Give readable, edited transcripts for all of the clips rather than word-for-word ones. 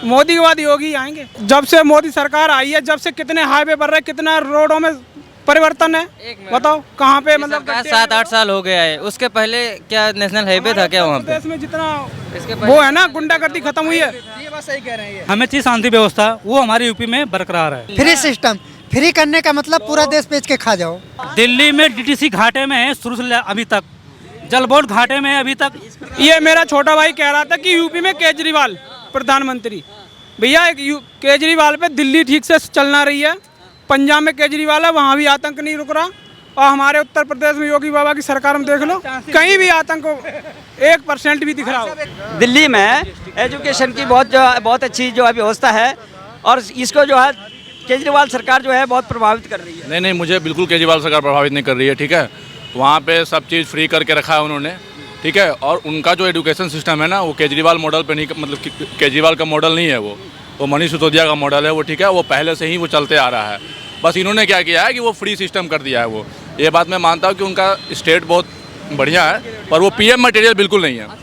मोदी के बाद योगी आएंगे। जब से मोदी सरकार आई है, जब से कितने हाईवे बन रहे, कितना रोडों में परिवर्तन है, बताओ कहाँ पे मतलब 7-8 साल हो गया है। उसके पहले क्या नेशनल हाईवे था क्या वहाँ पे? देश में जितना वो है ना, गुंडागर्दी खत्म हुई है। ये बात सही कह रहे हैं। हमें चाहिए शांति व्यवस्था, वो हमारे यूपी में बरकरार है। फ्री सिस्टम, फ्री करने का मतलब पूरा देश बेच के खा जाओ। दिल्ली में डीटीसी घाटे में है शुरू से अभी तक, जल बोर्ड घाटे में है अभी तक। ये मेरा छोटा भाई कह रहा था कि यूपी में केजरीवाल प्रधानमंत्री, भैया केजरीवाल पे दिल्ली ठीक से चल ना रही है, पंजाब में केजरीवाल है, वहाँ भी आतंक नहीं रुक रहा, और हमारे उत्तर प्रदेश में योगी बाबा की सरकार में देख लो, कहीं भी आतंक 1% भी दिख रहा हो। दिल्ली में एजुकेशन की बहुत अच्छी जो है व्यवस्था है, और इसको जो है केजरीवाल सरकार जो है बहुत प्रभावित कर रही है। नहीं, मुझे बिल्कुल केजरीवाल सरकार प्रभावित नहीं कर रही है, ठीक है। वहाँ पे सब चीज़ फ्री करके रखा है उन्होंने, ठीक है। और उनका जो एजुकेशन सिस्टम है ना, वो केजरीवाल मॉडल पे नहीं, मतलब केजरीवाल का मॉडल नहीं है, वो मनीष सिसोदिया का मॉडल है वो, ठीक है। वो पहले से ही वो चलते आ रहा है, बस इन्होंने क्या किया है कि वो फ्री सिस्टम कर दिया है। वो ये बात मैं मानता हूँ कि उनका स्टेट बहुत बढ़िया है, पर वो पीएम मटेरियल बिल्कुल नहीं है।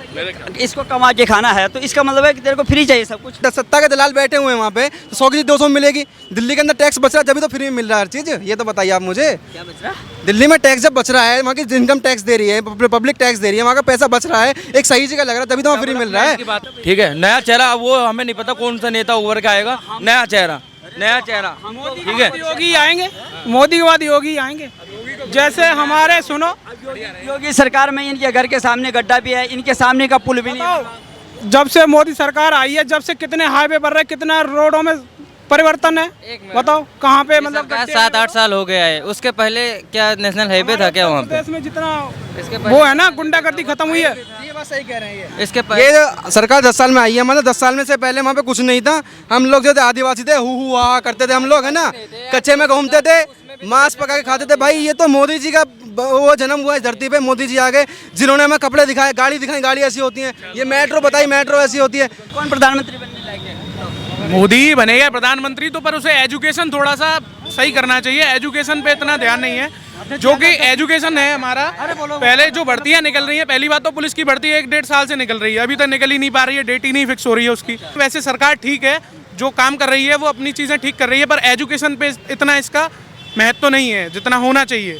इसको कमा के खाना है, तो इसका मतलब है कि तेरे को फ्री चाहिए सब कुछ। सत्ता के दलाल बैठे हुए हैं वहाँ पे, तो 100 की 200 मिलेगी। दिल्ली के अंदर टैक्स बच रहा है, जब भी तो फ्री में मिल रहा है हर चीज़। ये तो बताइए आप मुझे, क्या बच रहा है? दिल्ली में टैक्स जब बच रहा है, वहाँ की इनकम टैक्स दे रही है, पब्लिक टैक्स दे रही है, वहाँ का पैसा बच रहा है, एक सही जगह लग रहा है, तभी तो वहाँ फ्री मिल रहा है। ठीक है, नया चेहरा, वो हमें नहीं पता कौन सा नेता उभर के आएगा, नया चेहरा, ठीक है। योगी आएंगे, मोदी के बाद योगी आएंगे। जैसे हमारे सुनो, योगी सरकार में इनके घर के सामने गड्ढा भी है, इनके सामने का पुल भी नहीं। जब से मोदी सरकार आई है, जब से कितने हाईवे बन रहे, कितना रोडों में परिवर्तन है, बताओ कहाँ पे मतलब 7-8 साल हो गया है। उसके पहले क्या नेशनल हाईवे था क्या वहाँ पे? देश में जितना वो है ना, गुंडागर्दी खत्म हुई है। ये बात सही कह रहे हैं। इसके ये सरकार 10 साल में आई है, मतलब 10 साल में से पहले वहाँ पे कुछ नहीं था। हम लोग जो थे आदिवासी थे, हु हा करते थे हम लोग, है ना, कच्चे में घूमते थे, मांस पका के खाते थे। भाई ये तो मोदी जी का वो जन्म हुआ है धरती पे, मोदी जी आ गए, जिन्होंने हमें कपड़े दिखाए, गाड़ी दिखाई, गाड़ी ऐसी होती है, ये मेट्रो बताई, मेट्रो ऐसी होती है। कौन प्रधानमंत्री बनने लायक है? मोदी ही बनेगा प्रधानमंत्री, तो पर उसे एजुकेशन थोड़ा सा सही करना चाहिए। एजुकेशन पे इतना ध्यान नहीं है, जो कि एजुकेशन है हमारा। पहले जो भर्तियां निकल रही है, पहली बात तो पुलिस की भर्ती 1-1.5 साल से निकल रही है, अभी तक निकल ही नहीं पा रही है, डेट ही नहीं फिक्स हो रही है उसकी। वैसे सरकार ठीक है, जो काम कर रही है वो अपनी चीज़ें ठीक कर रही है, पर एजुकेशन पे इतना इसका महत्व तो नहीं है जितना होना चाहिए।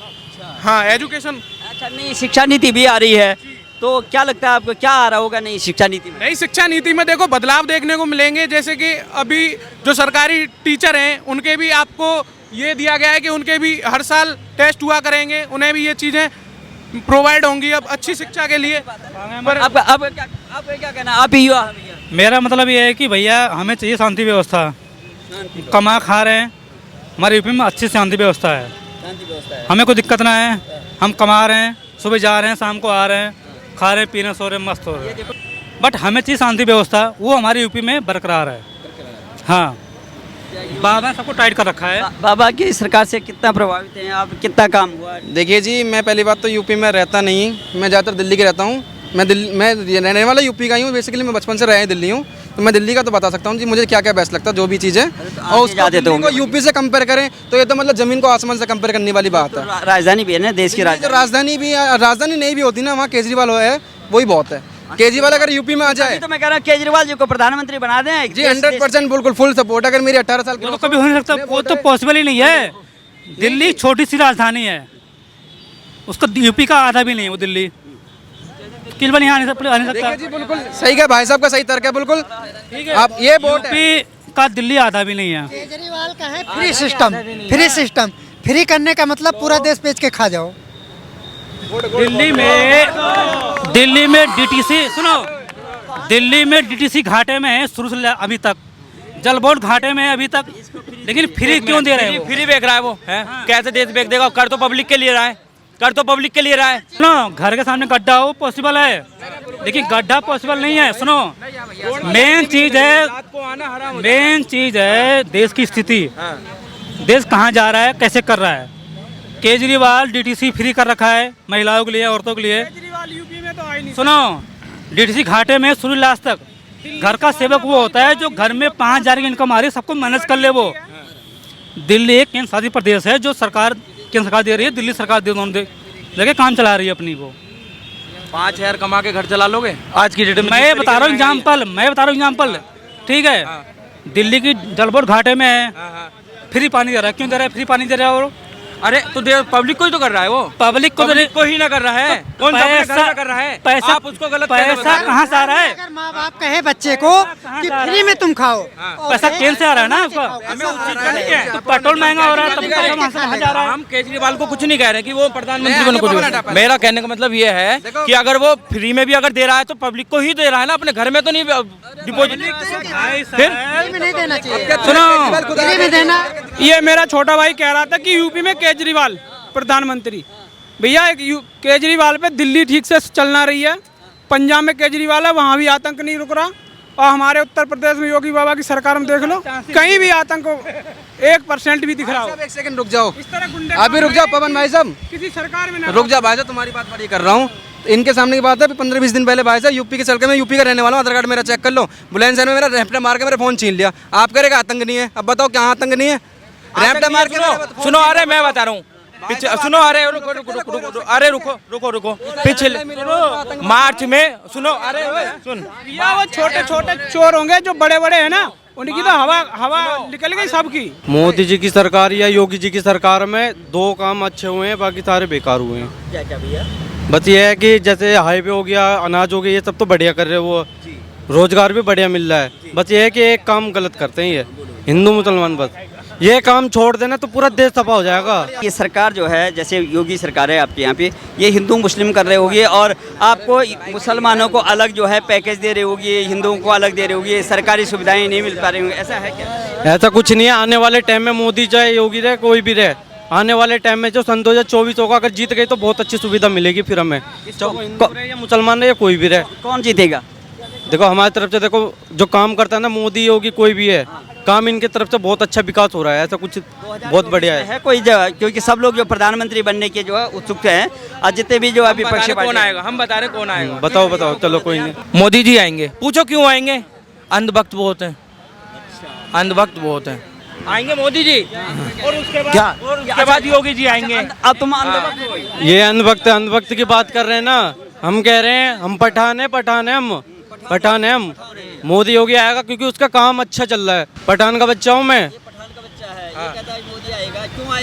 हाँ, एजुकेशन। अच्छा, नई शिक्षा नीति भी आ रही है, तो क्या लगता है आपको, क्या आ रहा होगा नई शिक्षा नीति में? नई शिक्षा नीति में देखो बदलाव देखने को मिलेंगे। जैसे कि अभी जो सरकारी टीचर हैं, उनके भी आपको ये दिया गया है कि उनके भी हर साल टेस्ट हुआ करेंगे, उन्हें भी ये चीज़ें प्रोवाइड होंगी अब अच्छी शिक्षा के लिए। पर अब क्या कहना, आप ही युवा? मेरा मतलब ये है कि भैया हमें चाहिए शांति व्यवस्था। कमा खा रहे हैं, हमारे यूपी में अच्छी शांति व्यवस्था है, हमें कोई दिक्कत ना है। हम कमा रहे हैं, सुबह जा रहे हैं, शाम को आ रहे हैं, खा रहे पी रहे, सो रहे, मस्त हो रहे हैं। बट हमें चाहिए शांति व्यवस्था, वो हमारे यूपी में बरकरार है। हाँ, बाबा सबको टाइट कर रखा है। बाबा की सरकार से कितना प्रभावित हैं आप, कितना काम हुआ? देखिए जी, मैं पहली बात तो यूपी में रहता नहीं, मैं ज़्यादातर दिल्ली के रहता हूँ। मैं रहने वाला यूपी का ही हूँ बेसिकली, मैं बचपन से रहे दिल्ली हूँ, तो मैं दिल्ली का तो बता सकता हूँ जी मुझे क्या क्या बेस्ट लगता है, जो भी चीज़ है। और उसको यूपी से कंपेयर करें तो ये तो मतलब ज़मीन को आसमान से कंपेयर करने वाली बात है। राजधानी भी है ना देश की, राजधानी भी, राजधानी नहीं भी होती ना, वहाँ केजरीवाल है, वही बहुत है। केजरीवाल अगर यूपी में आ जाए तो मैं कह रहा हूँ केजरीवाल जी को प्रधानमंत्री बना दें जी, 100% बिल्कुल फुल सपोर्ट। अगर मेरी 18 साल तो कभी हो नहीं सकता, वो तो पॉसिबल ही नहीं है। दिल्ली छोटी सी राजधानी है, उसका यूपी का आधा भी नहीं है वो दिल्ली, केजरीवाल यहाँ आने सकता जी। बिल्कुल सही है भाई साहब का, सही तर्क है बिल्कुल। आप ये यूपी का दिल्ली आधा भी नहीं है। केजरीवाल का है free system, free system, free करने का मतलब पूरा देश बेच के खा जाओ। दिल्ली में डीटीसी, सुनो, दिल्ली में डीटीसी घाटे में है शुरू से अभी तक, जल बोर्ड घाटे में है अभी तक, लेकिन फ्री क्यों दे रहे हैं? फ्री बेच रहा है वो, है कैसे देश बेच देगा? कर तो पब्लिक के लिए रहा है, कर तो पब्लिक के लिए रहा है। सुनो, घर के सामने गड्ढा हो पॉसिबल है, लेकिन गड्ढा पॉसिबल नहीं है। सुनो, मेन चीज है देश की स्थिति, देश कहाँ जा रहा है, कैसे कर रहा है। केजरीवाल डीटीसी फ्री कर रखा है महिलाओं के लिए, औरतों के लिए। यूपी में तो आई नहीं। सुनो, डीटीसी घाटे में शुरू लास्ट तक घर का सेवक वो होता है जो घर में 5,000 की इनकम आ रही है, सबको मैनेज कर ले। वो दिल्ली एक केंद्र शासित प्रदेश है, जो सरकार केंद्र सरकार दे रही है, दिल्ली सरकार लेके काम चला रही है अपनी। वो 5,000 कमा के घर चला लोगे आज की डेट में? मैं बता रहा हूँ एग्जाम्पल, ठीक है, दिल्ली की जलपोर घाटे में है, फ्री पानी दे रहा है। क्यों दे रहा है फ्री पानी दे रहा है? वो अरे तो पब्लिक को ही तो कर रहा है वो, पब्लिक को ही ना कर रहा है, कौन सा अपने घर में कर रहा है? पैसा आप उसको गलत कैसे बता पैसा रहे हो? कहाँ से आ रहा है? अगर माँ बाप कहे बच्चे को कि फ्री में तुम खाओ, पैसा केंद्र से आ रहा है ना उसका। हमें उस चीज का नहीं है। तो पेट्रोल महंगा हो रहा है, तब पैसा वहाँ से कहाँ जा रहा है? हम केजरीवाल को कुछ नहीं कह रहे कि वो प्रधानमंत्री बने, कुछ मेरा कहने का मतलब ये है कि अगर वो फ्री में भी अगर दे रहा है तो पब्लिक को ही दे रहा है ना, अपने घर में तो नहीं डिपॉजिट। फ्री में नहीं देना चाहिए, सुनो, फ्री में देना। ये मेरा छोटा भाई कह रहा था कि यूपी में केजरीवाल प्रधानमंत्री, भैया केजरीवाल पे दिल्ली ठीक से चल ना रही है, पंजाब में केजरीवाल है, वहाँ भी आतंक नहीं रुक रहा, और हमारे उत्तर प्रदेश में योगी बाबा की सरकार में देख लो, कहीं भी आतंक 1% भी दिख रहा हो। एक सेकंड रुक जाओ, इस तरह गुंडे अभी रुक जाओ पवन भाई साहब, किसी सरकार में ना रुक जाओ भाई साहब, तुम्हारी बात बड़ी कर रहा हूँ। इनके सामने की बात है, 15-20 दिन पहले भाई साहब यूपी के चल के, मैं यूपी का रहने वाला हूँ, आधार कार्ड मेरा चेक कर लो, बुलंदशहर में मेरा रैंपटा मार के मेरा फोन छीन लिया। आप करेगा आतंक नहीं है, अब बताओ क्या आतंक नहीं है? रैंपटा मार के सुनो, अरे मैं बता रहा हूँ, पिछले सुनो, अरे रुको रुको रुको रुको, अरे रुको रुको रुको, पिछले मार्च में सुनो, अरे सुन, या वो छोटे छोटे चोर होंगे जो बड़े बड़े हैं ना, उनकी तो हवा निकल गई सबकी। मोदी जी की सरकार या योगी जी की सरकार में 2 काम अच्छे हुए हैं, बाकी सारे बेकार हुए हैं। क्या क्या भैया? बस ये है कि जैसे हाईवे हो गया, अनाज हो गया, ये सब तो बढ़िया कर रहे हैं वो, रोजगार भी बढ़िया मिल रहा है। बस ये है कि एक काम गलत करते हैं ये हिंदू मुसलमान, बस ये काम छोड़ देना तो पूरा देश सफा हो जाएगा। ये सरकार जो है, जैसे योगी सरकार है आपके यहाँ पे, ये हिंदू मुस्लिम कर रहे होगी और आपको मुसलमानों को अलग जो है पैकेज दे रही होगी, हिंदुओं को अलग दे रही होगी, सरकारी सुविधाएं नहीं मिल पा रही होंगी, ऐसा है क्या? ऐसा कुछ नहीं है। आने वाले टाइम में मोदी चाहे योगी रहे, कोई भी रहे, आने वाले टाइम में जो सन 2024 होगा, अगर जीत गए तो बहुत अच्छी सुविधा मिलेगी फिर हमें, चाहे हिंदू रहे या मुसलमान रहे या कोई भी रहे। कौन जीतेगा? देखो हमारी तरफ से, देखो जो काम करता है ना, मोदी योगी कोई भी है, काम इनके तरफ से बहुत अच्छा विकास हो रहा है, ऐसा कुछ बहुत बढ़िया है। कोई जगह, क्योंकि सब लोग जो प्रधानमंत्री बनने के जो है उत्सुक हैं, और जितने भी जो अभी पक्ष कौन आएगा, हम बता रहे कौन आएगा। बताओ बताओ, चलो कोई नहीं। मोदी जी आएंगे। पूछो क्यों आएंगे? अंधभक्त बहुत हैं, अंधभक्त बहुत हैं, आएंगे मोदी जी, और उसके बाद योगी जी आएंगे। अब तुम अंधभक्त हो। ये अंधभक्त की बात कर रहे हैं ना, हम कह रहे हैं हम पठान है हम। मोदी योगी आएगा क्योंकि उसका काम अच्छा चल रहा है। पठान का बच्चा हूँ मैं।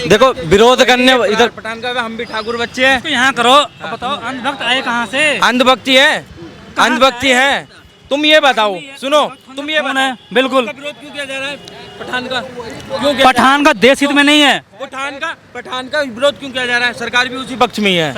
देखो विरोध करने इधर पठान का, हम भी ठाकुर बच्चे हैं। इसको यहाँ करो, अब बताओ अंधभक्त आए कहाँ से? अंधभक्ति है, अंधभक्ति है। तुम ये बताओ, सुनो, तुम ये कौन है? बिल्कुल, विरोध क्यों किया जा रहा है पठान का? क्यों किया? पठान का देश हित में नहीं है। पठान का विरोध क्यों किया जा रहा है? सरकार भी उसी पक्ष में ही है।